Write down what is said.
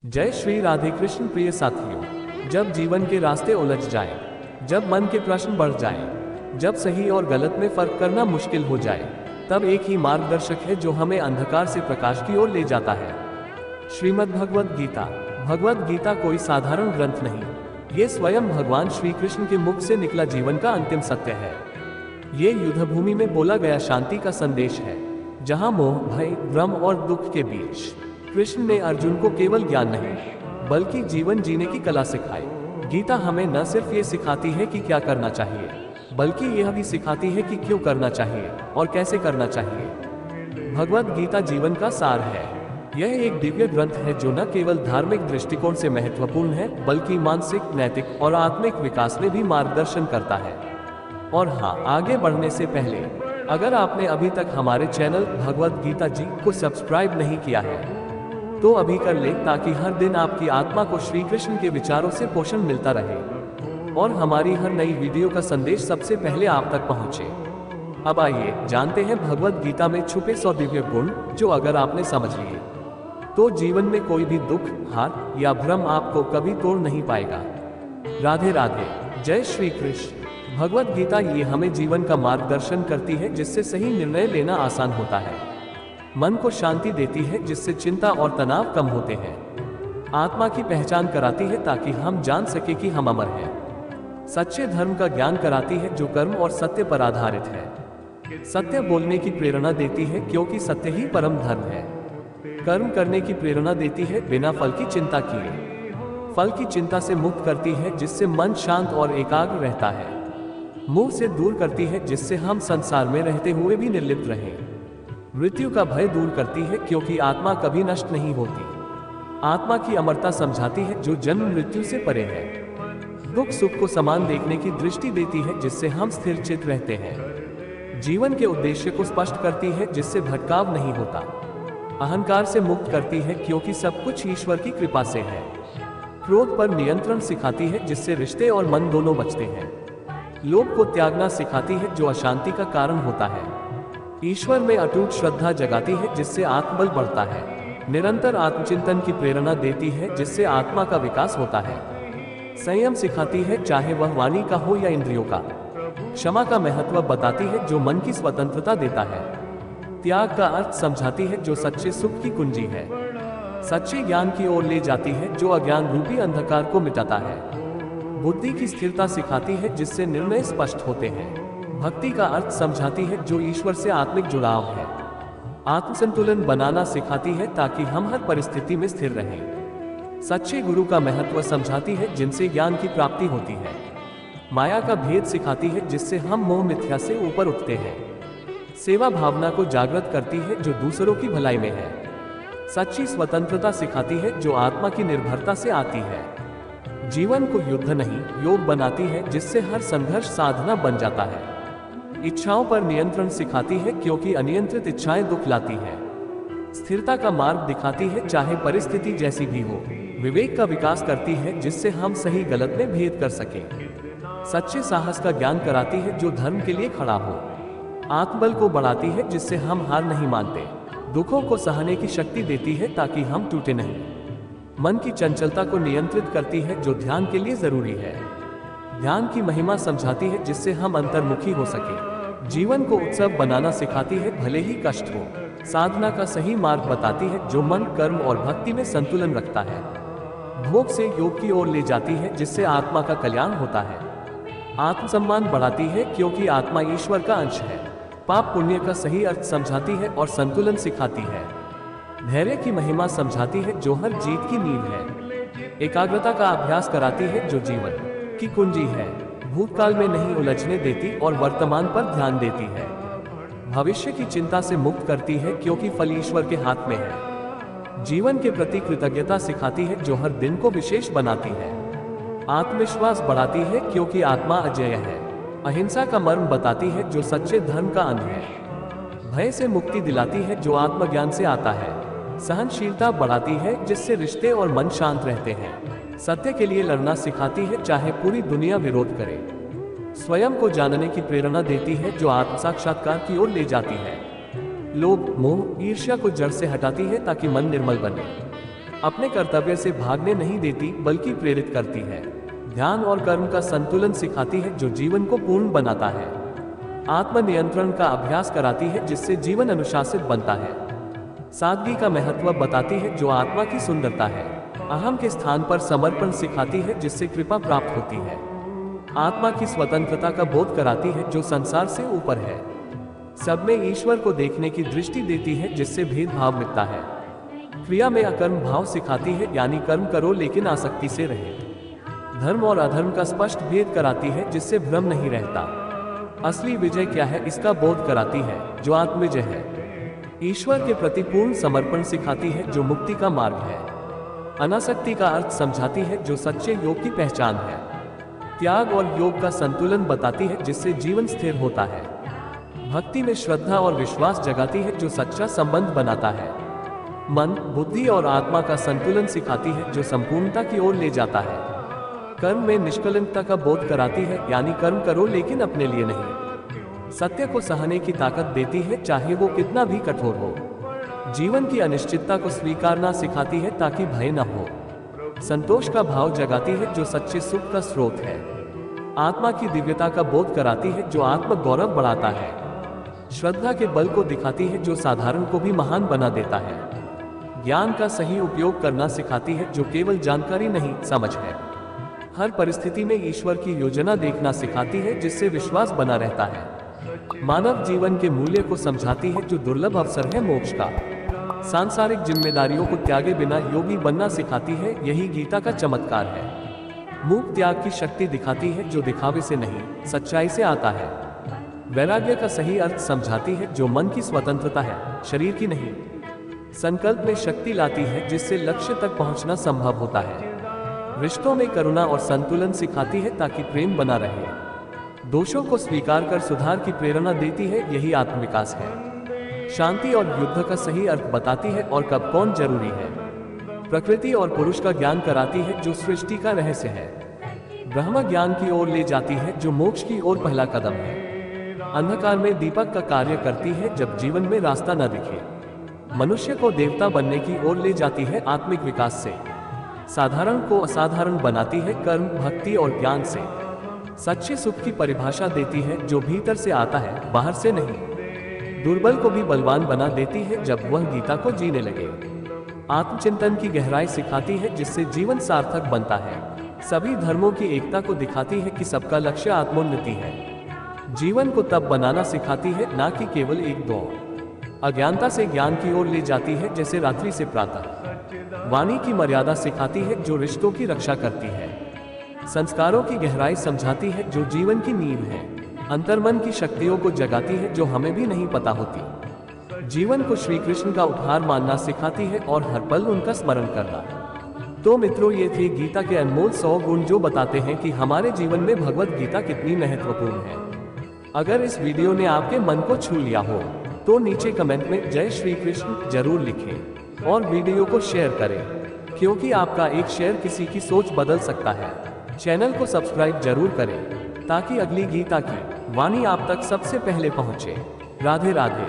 जय श्री राधे कृष्ण। प्रिय साथियों, जब जीवन के रास्ते उलझ जाएं, जब मन के प्रश्न बढ़ जाएं, जब सही और गलत में फर्क करना मुश्किल हो जाए, तब एक ही मार्गदर्शक है जो हमें अंधकार से प्रकाश की ओर ले जाता है। श्रीमद् भगवद गीता। भगवद गीता कोई साधारण ग्रंथ नहीं, ये स्वयं भगवान श्री कृष्ण के मुख से निकला जीवन का अंतिम सत्य है। ये युद्धभूमि में बोला गया शांति का संदेश है, जहां मोह, भय, भ्रम और दुख के बीच कृष्ण ने अर्जुन को केवल ज्ञान नहीं बल्कि जीवन जीने की कला सिखाई। गीता हमें न सिर्फ ये सिखाती है कि क्या करना चाहिए, बल्कि यह भी सिखाती है कि क्यों करना चाहिए और कैसे करना चाहिए। भगवद गीता जीवन का सार है। यह एक दिव्य ग्रंथ है जो न केवल धार्मिक दृष्टिकोण से महत्वपूर्ण है, बल्कि मानसिक, नैतिक और आत्मिक विकास में भी मार्गदर्शन करता है। और हाँ, आगे बढ़ने से पहले अगर आपने अभी तक हमारे चैनल भगवद गीता जी को सब्सक्राइब नहीं किया है तो अभी कर ले, ताकि हर दिन आपकी आत्मा को श्री कृष्ण के विचारों से पोषण मिलता रहे और हमारी हर नई वीडियो का संदेश सबसे पहले आप तक पहुंचे। अब आइए जानते हैं भगवद गीता में छुपे 100 दिव्य गुण, जो अगर आपने समझ लिए तो जीवन में कोई भी दुख, हार या भ्रम आपको कभी तोड़ नहीं पाएगा। राधे राधे, जय श्री कृष्ण। भगवद गीता ये हमें जीवन का मार्गदर्शन करती है, जिससे सही निर्णय लेना आसान होता है, मन को शांति देती है जिससे चिंता और तनाव कम होते हैं, आत्मा की पहचान कराती है ताकि हम जान सके कि हम अमर हैं, सच्चे धर्म का ज्ञान कराती है जो कर्म और सत्य पर आधारित है, सत्य बोलने की प्रेरणा देती है क्योंकि सत्य ही परम धर्म है, कर्म करने की प्रेरणा देती है बिना फल की चिंता किए, फल की चिंता से मुक्त करती है जिससे मन शांत और एकाग्र रहता है, मोह से दूर करती है जिससे हम संसार में रहते हुए भी निर्लिप्त रहें, मृत्यु का भय दूर करती है क्योंकि आत्मा कभी नष्ट नहीं होती, आत्मा की अमरता समझाती है जो जन्म मृत्यु से परे है, दुख सुख को समान देखने की दृष्टि देती है जिससे हम स्थिर चित्त रहते हैं, जीवन के उद्देश्य को स्पष्ट करती है जिससे भटकाव नहीं होता, अहंकार से मुक्त करती है क्योंकि सब कुछ ईश्वर की कृपा से है, क्रोध पर नियंत्रण सिखाती है जिससे रिश्ते और मन दोनों बचते हैं, लोभ को त्यागना सिखाती है जो अशांति का कारण होता है, ईश्वर में अटूट श्रद्धा जगाती है जिससे आत्मबल बढ़ता है, निरंतर आत्मचिंतन की प्रेरणा देती है जिससे आत्मा का विकास होता है, संयम सिखाती है चाहे वह वाणी का हो या इंद्रियों का, क्षमा का महत्व बताती है जो मन की स्वतंत्रता देता है, त्याग का अर्थ समझाती है जो सच्चे सुख की कुंजी है, सच्चे ज्ञान की ओर ले जाती है जो अज्ञान रूपी अंधकार को मिटाता है, बुद्धि की स्थिरता सिखाती है जिससे निर्णय स्पष्ट होते हैं, भक्ति का अर्थ समझाती है जो ईश्वर से आत्मिक जुड़ाव है, आत्मसंतुलन बनाना सिखाती है ताकि हम हर परिस्थिति में स्थिर रहें, सच्चे गुरु का महत्व समझाती है जिनसे ज्ञान की प्राप्ति होती है, माया का भेद सिखाती है जिससे हम मोह मिथ्या से ऊपर उठते हैं, सेवा भावना को जागृत करती है जो दूसरों की भलाई में है, सच्ची स्वतंत्रता सिखाती है जो आत्मा की निर्भरता से आती है, जीवन को युद्ध नहीं योग बनाती है जिससे हर संघर्ष साधना बन जाता है, इच्छाओं पर नियंत्रण सिखाती है क्योंकि अनियंत्रित इच्छाएं दुख लाती है, स्थिरता का मार्ग दिखाती है चाहे परिस्थिति जैसी भी हो, विवेक का विकास करती है जिससे हम सही गलत में भेद कर सकें, सच्चे साहस का ज्ञान कराती है जो धर्म के लिए खड़ा हो, आत्मबल को बढ़ाती है जिससे हम हार नहीं मानते, दुखों को सहने की शक्ति देती है ताकि हम टूटे नहीं, मन की चंचलता को नियंत्रित करती है जो ध्यान के लिए जरूरी है, ध्यान की महिमा समझाती है जिससे हम अंतर्मुखी हो सके, जीवन को उत्सव बनाना सिखाती है भले ही कष्ट हो, साधना का सही मार्ग बताती है जो मन, कर्म और भक्ति में संतुलन रखता है, भोग से योग की ओर ले जाती है जिससे आत्मा का कल्याण होता है, आत्मसम्मान बढ़ाती है क्योंकि आत्मा ईश्वर का अंश है, पाप पुण्य का सही अर्थ समझाती है और संतुलन सिखाती है, धैर्य की महिमा समझाती है जो हर जीत की नींव है, एकाग्रता का अभ्यास कराती है जो जीवन की कुंजी है, भूतकाल में नहीं उलझने देती और वर्तमान पर ध्यान देती है, भविष्य की चिंता से मुक्त करती है क्योंकि फल ईश्वर के हाथ में है, जीवन के प्रति कृतज्ञता सिखाती है जो हर दिन को विशेष बनाती है, आत्मविश्वास बढ़ाती है क्योंकि आत्मा अजेय है, अहिंसा का मर्म बताती है जो सच्चे धर्म का अंग है, भय से मुक्ति दिलाती है जो आत्मज्ञान से आता है, सहनशीलता बढ़ाती है जिससे रिश्ते और मन शांत रहते हैं, सत्य के लिए लड़ना सिखाती है चाहे पूरी दुनिया विरोध करे, स्वयं को जानने की प्रेरणा देती है जो आत्म साक्षात्कार की ओर ले जाती है, लोभ, मोह, ईर्ष्या को जड़ से हटाती है ताकि मन निर्मल बने, अपने कर्तव्य से भागने नहीं देती बल्कि प्रेरित करती है। ध्यान और कर्म का संतुलन सिखाती है जो जीवन को पूर्ण बनाता है। आत्मनियंत्रण का अभ्यास कराती है जिससे जीवन अनुशासित बनता है। सादगी का महत्व बताती है जो आत्मा की सुंदरता है। अहम के स्थान पर समर्पण सिखाती है जिससे कृपा प्राप्त होती है। आत्मा की स्वतंत्रता का बोध कराती है जो संसार से ऊपर है। सब में ईश्वर को देखने की दृष्टि देती है जिससे भेदभाव मिटता है। क्रिया में अकर्म भाव सिखाती है यानी कर्म करो लेकिन आसक्ति से रहे। धर्म और अधर्म का स्पष्ट भेद कराती है जिससे भ्रम नहीं रहता। असली विजय क्या है इसका बोध कराती है जो आत्मविजय है। ईश्वर के प्रति पूर्ण समर्पण सिखाती है जो मुक्ति का मार्ग है। अनासक्ति का अर्थ समझाती है जो सच्चे योग की पहचान है। त्याग और योग का संतुलन बताती है जिससे जीवन स्थिर होता है। भक्ति में श्रद्धा और विश्वास जगाती है जो सच्चा संबंध बनाता है। मन, बुद्धि और आत्मा का संतुलन सिखाती है जो संपूर्णता की ओर ले जाता है। कर्म में निष्कलंकता का बोध कराती है यानी कर्म करो लेकिन अपने लिए नहीं। सत्य को सहने की ताकत देती है चाहे वो कितना भी कठोर हो। जीवन की अनिश्चितता को स्वीकारना सिखाती है ताकि भय न हो। संतोष का भाव जगाती है जो सच्चे सुख का स्रोत है। आत्मा की दिव्यता का बोध कराती है जो आत्म गौरव बढ़ाता है। श्रद्धा के बल को दिखाती है जो साधारण को भी महान बना देता है। ज्ञान का सही उपयोग करना सिखाती है जो केवल जानकारी नहीं समझ है। हर परिस्थिति में ईश्वर की योजना देखना सिखाती है जिससे विश्वास बना रहता है। मानव जीवन के मूल्य को समझाती है जो दुर्लभ अवसर है मोक्ष का। सांसारिक जिम्मेदारियों को त्यागे बिना योगी बनना सिखाती है, यही गीता का चमत्कार है। मूक त्याग की शक्ति दिखाती है जो दिखावे से नहीं सच्चाई से आता है। वैराग्य का सही अर्थ समझाती है जो मन की स्वतंत्रता है, शरीर की नहीं। संकल्प में शक्ति लाती है जिससे लक्ष्य तक पहुंचना संभव होता है। रिश्तों में करुणा और संतुलन सिखाती है ताकि प्रेम बना रहे। दोषों को स्वीकार कर सुधार की प्रेरणा देती है, यही आत्मविकास है। शांति और युद्ध का सही अर्थ बताती है और कब कौन जरूरी है। प्रकृति और पुरुष का ज्ञान कराती है जो सृष्टि का रहस्य है। ब्रह्म ज्ञान की ओर ले जाती है जो मोक्ष की ओर पहला कदम है। अंधकार में दीपक का कार्य करती है जब जीवन में रास्ता न दिखे। मनुष्य को देवता बनने की ओर ले जाती है आत्मिक विकास से। साधारण को असाधारण बनाती है कर्म, भक्ति और ज्ञान से। सच्चे सुख की परिभाषा देती है जो भीतर से आता है, बाहर से नहीं। दुर्बल को भी बलवान बना देती है जब वह गीता को जीने लगे। आत्मचिंतन की गहराई सिखाती है जिससे जीवन सार्थक बनता है। सभी धर्मों की एकता को दिखाती है कि सबका लक्ष्य आत्मोन्नति है। जीवन को तब बनाना सिखाती है ना कि केवल एक दौड़। अज्ञानता से ज्ञान की ओर ले जाती है जैसे रात्रि से प्रातः। वाणी की मर्यादा सिखाती है जो रिश्तों की रक्षा करती है। संस्कारों की गहराई समझाती है जो जीवन की नींव है। अंतर्मन की शक्तियों को जगाती है जो हमें भी नहीं पता होती। जीवन को श्री कृष्ण का उपहार मानना सिखाती है और हर पल उनका स्मरण करना। तो मित्रों, ये थे गीता के अनमोल 100 गुण जो बताते हैं कि हमारे जीवन में भगवत गीता कितनी महत्वपूर्ण है। अगर इस वीडियो ने आपके मन को छू लिया हो तो नीचे कमेंट में जय श्री कृष्ण जरूर लिखें और वीडियो को शेयर करें, क्योंकि आपका एक शेयर किसी की सोच बदल सकता है। चैनल को सब्सक्राइब जरूर करें ताकि अगली गीता की वाणी आप तक सबसे पहले पहुंचे। राधे राधे।